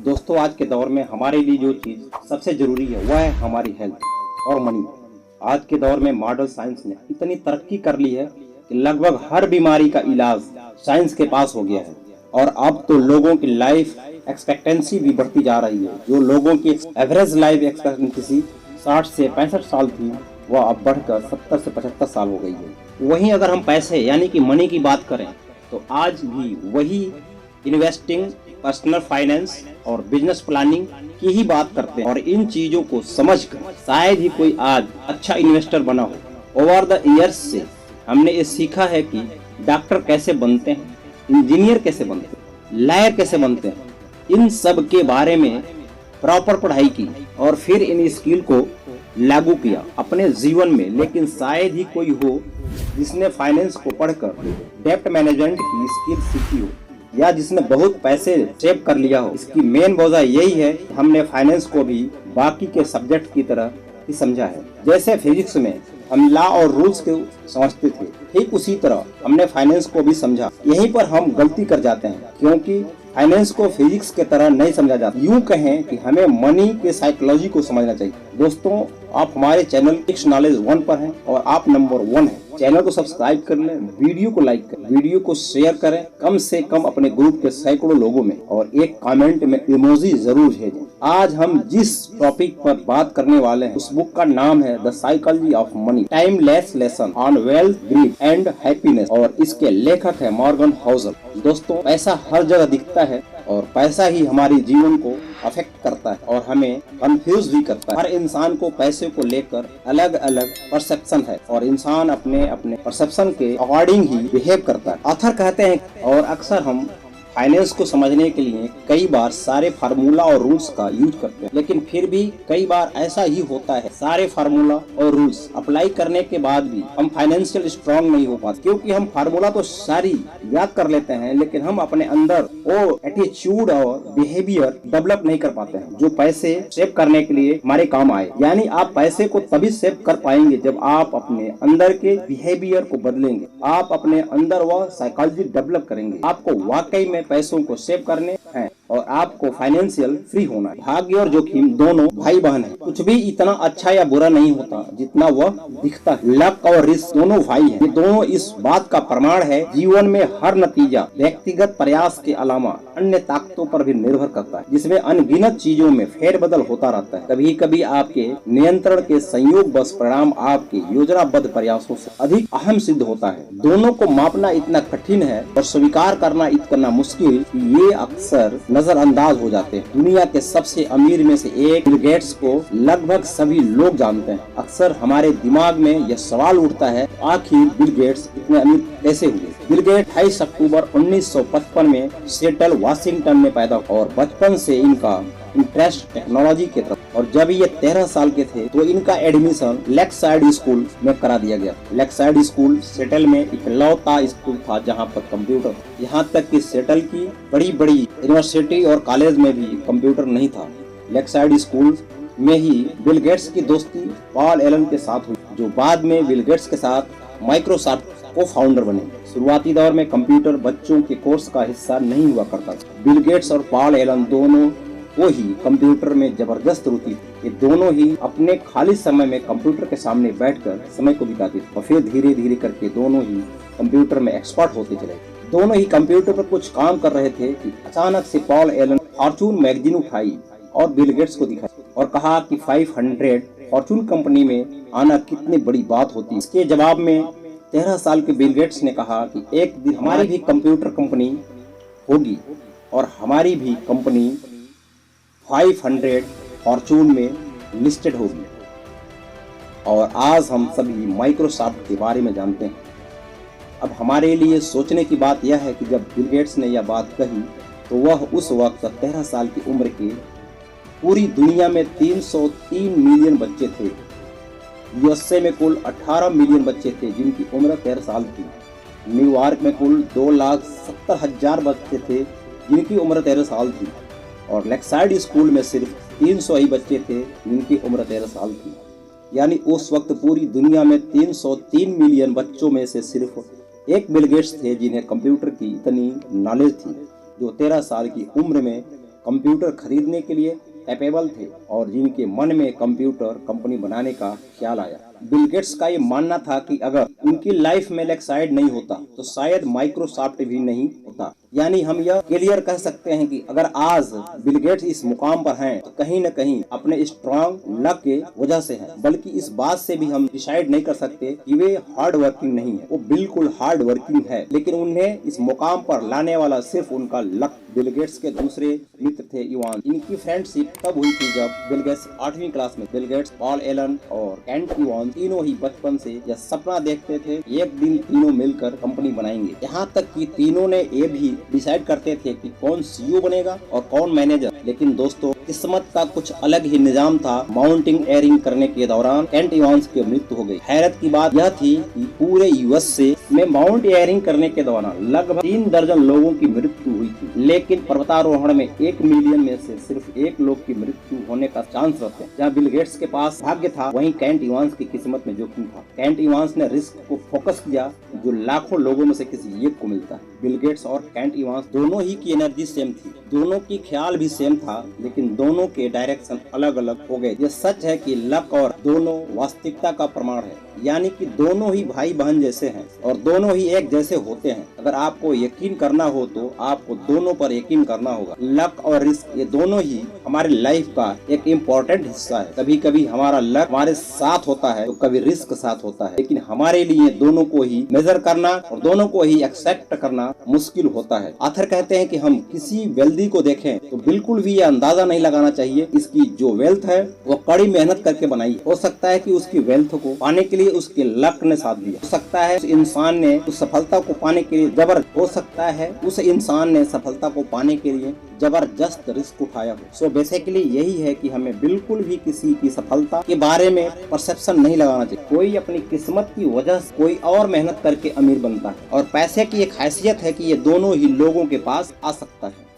दोस्तों, आज के दौर में हमारे लिए जो चीज़ सबसे ज़रूरी है वह है हमारी हेल्थ और मनी। आज के दौर में मॉडर्न साइंस ने इतनी तरक्की कर ली है कि लगभग हर बीमारी का इलाज साइंस के पास हो गया है। और अब तो लोगों की लाइफ एक्सपेक्टेंसी भी बढ़ती जा रही है। जो लोगों की एवरेज लाइफ एक्सपेक्टेंसी 60 से 65 साल थी, वह अब बढ़कर 70 से 75 साल हो गई है। वहीं अगर हम पैसे यानी कि मनी की बात करें तो आज भी वही इन्वेस्टिंग, पर्सनल फाइनेंस और बिजनेस प्लानिंग की ही बात करते हैं। और इन चीजों को समझकर शायद ही कोई आज अच्छा इन्वेस्टर बना हो। ओवर द इयर्स से हमने ये सीखा है कि डॉक्टर कैसे बनते हैं, इंजीनियर कैसे बनते हैं, लॉयर कैसे बनते हैं। इन सब के बारे में प्रॉपर पढ़ाई की और फिर इन स्किल को लागू किया अपने जीवन में। लेकिन शायद ही कोई हो जिसने फाइनेंस को पढ़कर डेब्ट मैनेजमेंट की स्किल सीखी हो या जिसने बहुत पैसे सेव कर लिया हो। इसकी मेन वजह यही है कि हमने फाइनेंस को भी बाकी के सब्जेक्ट की तरह ही समझा है। जैसे फिजिक्स में हम लॉ और रूल्स को समझते थे, ठीक उसी तरह हमने फाइनेंस को भी समझा। यहीं पर हम गलती कर जाते हैं क्योंकि फाइनेंस को फिजिक्स के तरह नहीं समझा जाता। यूं कहें कि हमें मनी के साइकोलॉजी को समझना चाहिए। दोस्तों, आप हमारे चैनल फिक्स नॉलेज 1 पर हैं और आप नंबर 1 हैं। चैनल को सब्सक्राइब कर लें, वीडियो को लाइक करें, वीडियो को शेयर करें कम से कम अपने ग्रुप के सैकड़ों लोगों में, और एक कमेंट में इमोजी जरूर भेजें। आज हम जिस टॉपिक पर बात करने वाले हैं उस बुक का नाम है the psychology of money, timeless lesson on wealth, grid and happiness, और इसके लेखक है मॉर्गन हाउसल। दोस्तों, पैसा हर जगह दिखता है और पैसा ही हमारे जीवन को अफेक्ट करता है और हमें कंफ्यूज भी करता है। हर इंसान को पैसे को लेकर अलग अलग परसेप्शन है और इंसान अपने अपने परसेप्शन के अकॉर्डिंग ही बिहेव करता है। ऑथर कहते हैं, और अक्सर हम फाइनेंस को समझने के लिए कई बार सारे फार्मूला और रूल्स का यूज करते हैं, लेकिन फिर भी कई बार ऐसा ही होता है सारे फार्मूला और रूल्स अप्लाई करने के बाद भी हम फाइनेंशियल स्ट्रांग नहीं हो पाते, क्योंकि हम फार्मूला तो सारी याद कर लेते हैं लेकिन हम अपने अंदर वो एटीट्यूड और बिहेवियर डेवलप नहीं कर पाते हैं जो पैसे सेव करने के लिए हमारे काम आए। यानी आप पैसे को तभी सेव कर पाएंगे जब आप अपने अंदर के बिहेवियर को बदलेंगे, आप अपने अंदर वह साइकोलॉजी डेवलप करेंगे। आपको वाकई में पैसों को सेव करने हैं और आपको फाइनेंशियल फ्री होना है। भाग्य और जोखिम दोनों भाई बहन है। कुछ भी इतना अच्छा या बुरा नहीं होता जितना वह दिखता है। लक और रिस्क दोनों भाई हैं। ये दोनों इस बात का प्रमाण है जीवन में हर नतीजा व्यक्तिगत प्रयास के अलावा अन्य ताकतों पर भी निर्भर करता है, जिसमें अनगिनत चीजों में फेरबदल होता रहता है। कभी कभी आपके नियंत्रण के संयोग बस परिणाम आपके योजनाबद्ध प्रयासों से अधिक अहम सिद्ध होता है। दोनों को मापना इतना कठिन है और स्वीकार करना इतना मुश्किल कि ये अक्सर नजरअंदाज हो जाते हैं। दुनिया के सबसे अमीर में से एक बिल गेट्स को लगभग सभी लोग जानते हैं। अक्सर हमारे दिमाग में यह सवाल उठता है, आखिर बिल गेट्स इतने अमीर कैसे हुए? बिल गेट 28 अक्टूबर 1955 में सिएटल, वाशिंगटन में पैदा हुआ और बचपन से इनका इंटरेस्ट टेक्नोलॉजी की तरफ, और जब ये 13 साल के थे तो इनका एडमिशन लेक्साइड स्कूल में करा दिया गया। लेक्साइड स्कूल सिएटल में इकलौता स्कूल था जहां पर कंप्यूटर, यहाँ तक कि सिएटल की बड़ी बड़ी यूनिवर्सिटी और कॉलेज में भी कंप्यूटर नहीं था। लेक्साइड स्कूल में ही बिल गेट्स की दोस्ती पॉल एलन के साथ हुई, जो बाद में बिल गेट्स के साथ माइक्रोसॉफ्ट को फाउंडर बने। शुरुआती दौर में कंप्यूटर बच्चों के कोर्स का हिस्सा नहीं हुआ करता था। बिल गेट्स और पॉल एलन दोनों को ही कंप्यूटर में जबरदस्त रुचि थी। ये दोनों ही अपने खाली समय में कंप्यूटर के सामने बैठकर समय को बिताते थे और फिर धीरे धीरे करके दोनों ही कंप्यूटर में एक्सपर्ट होते चले। दोनों ही कंप्यूटर पर कुछ काम कर रहे थे कि अचानक से पॉल एलन फॉर्चून मैगजीन उठाई और बिल गेट्स को दिखाई और कहा कि 500 फॉर्चून कंपनी में आना कितनी बड़ी बात होती है। इसके जवाब में 13 साल के बिल गेट्स ने कहा कि एक दिन हमारी भी कंप्यूटर कंपनी होगी और हमारी भी कंपनी 500 फॉर्चून में लिस्टेड होगी। और आज हम सभी माइक्रोसॉफ्ट के बारे में जानते हैं। अब हमारे लिए सोचने की बात यह है कि जब बिल गेट्स ने यह बात कही तो वह उस वक्त 13 साल की उम्र के पूरी दुनिया में 303 मिलियन बच्चे थे। यूएसए में कुल 18 मिलियन बच्चे थे जिनकी उम्र 13 साल थी। न्यूयॉर्क में कुल 2,70,000 बच्चे थे जिनकी उम्र 13 साल थी और लेक्साइड स्कूल में सिर्फ 300 ही बच्चे थे जिनकी उम्र 13 साल थी। यानी उस वक्त पूरी दुनिया में 303 मिलियन बच्चों में से सिर्फ एक बिल गेट्स थे जिन्हें कंप्यूटर की इतनी नॉलेज थी, जो 13 साल की उम्र में कंप्यूटर खरीदने के लिए कैपेबल थे और जिनके मन में कंप्यूटर कंपनी बनाने का ख्याल आया। बिल गेट्स का ये मानना था कि अगर उनकी लाइफ में लेक्साइड नहीं होता तो शायद माइक्रोसॉफ्ट भी नहीं होता। यानी हम यह क्लियर कह सकते हैं कि अगर आज बिल गेट्स इस मुकाम पर हैं तो कहीं न कहीं अपने स्ट्रॉन्ग लक के वजह से हैं, बल्कि इस बात से भी हम डिसाइड नहीं कर सकते कि वे हार्ड वर्किंग नहीं है। वो बिल्कुल हार्ड वर्किंग है, लेकिन उन्हें इस मुकाम पर लाने वाला सिर्फ उनका लक। बिल गेट्स के दूसरे मित्र थे इवान। इनकी फ्रेंडशिप तब हुई थी जब बिल गेट्स 8वीं क्लास में। बिल गेट्स, पॉल एलन और केंट इवान तीनों ही बचपन से यह सपना देखते थे एक दिन तीनों मिलकर कंपनी बनाएंगे। यहाँ तक कि तीनों ने ये भी डिसाइड करते थे कि कौन सीईओ बनेगा और कौन मैनेजर। लेकिन दोस्तों, किस्मत का कुछ अलग ही निजाम था। माउंटिंग एयरिंग करने के दौरान केंट इवांस की मृत्यु हो गई। हैरत की बात यह थी कि पूरे यूएस में माउंट एयरिंग करने के दौरान लगभग 3 दर्जन लोगों की मृत्यु हुई थी, लेकिन पर्वतारोहण में 1 मिलियन में से सिर्फ 1 लोग की मृत्यु होने का चांस रहते हैं। जहाँ बिल गेट्स के पास भाग्य था, वहीं केंट इवांस की किस्मत में जोखिम था। केंट इवांस ने रिस्क को फोकस किया जो लाखों लोगों में से किसी एक को मिलता है। बिल गेट्स और केंट इवांस दोनों ही की एनर्जी सेम थी, दोनों की ख्याल भी सेम था, लेकिन दोनों के डायरेक्शन अलग अलग हो गए। ये सच है कि लक और दोनों वास्तविकता का प्रमाण है, यानी कि दोनों ही भाई बहन जैसे हैं और दोनों ही एक जैसे होते हैं। अगर आपको यकीन करना हो तो आपको दोनों पर यकीन करना होगा। लक और रिस्क ये दोनों ही हमारी लाइफ का एक इम्पोर्टेंट हिस्सा है। कभी कभी हमारा लक हमारे साथ होता है तो कभी रिस्क साथ होता है, लेकिन हमारे लिए दोनों को ही मेजर करना और दोनों को ही एक्सेप्ट करना मुश्किल होता है। आथर कहते हैं कि हम किसी वेल्दी को देखें तो बिल्कुल भी यह अंदाजा नहीं लगाना चाहिए इसकी जो वेल्थ है वो कड़ी मेहनत करके बनाई। हो सकता है कि उसकी वेल्थ को पाने के लिए उसके लक ने साथ दिया, हो सकता है उस इंसान ने उस सफलता को पाने के लिए जबरदस्त रिस्क उठाया हो। सो बेसिकली यही है कि हमें बिल्कुल भी किसी की सफलता के बारे में परसेप्शन नहीं लगाना चाहिए। कोई अपनी किस्मत की वजह से कोई और मेहनत करके अमीर बनता है और पैसे की एक हैसियत है कि ये दोनों ही लोगों के पास आ सकता है।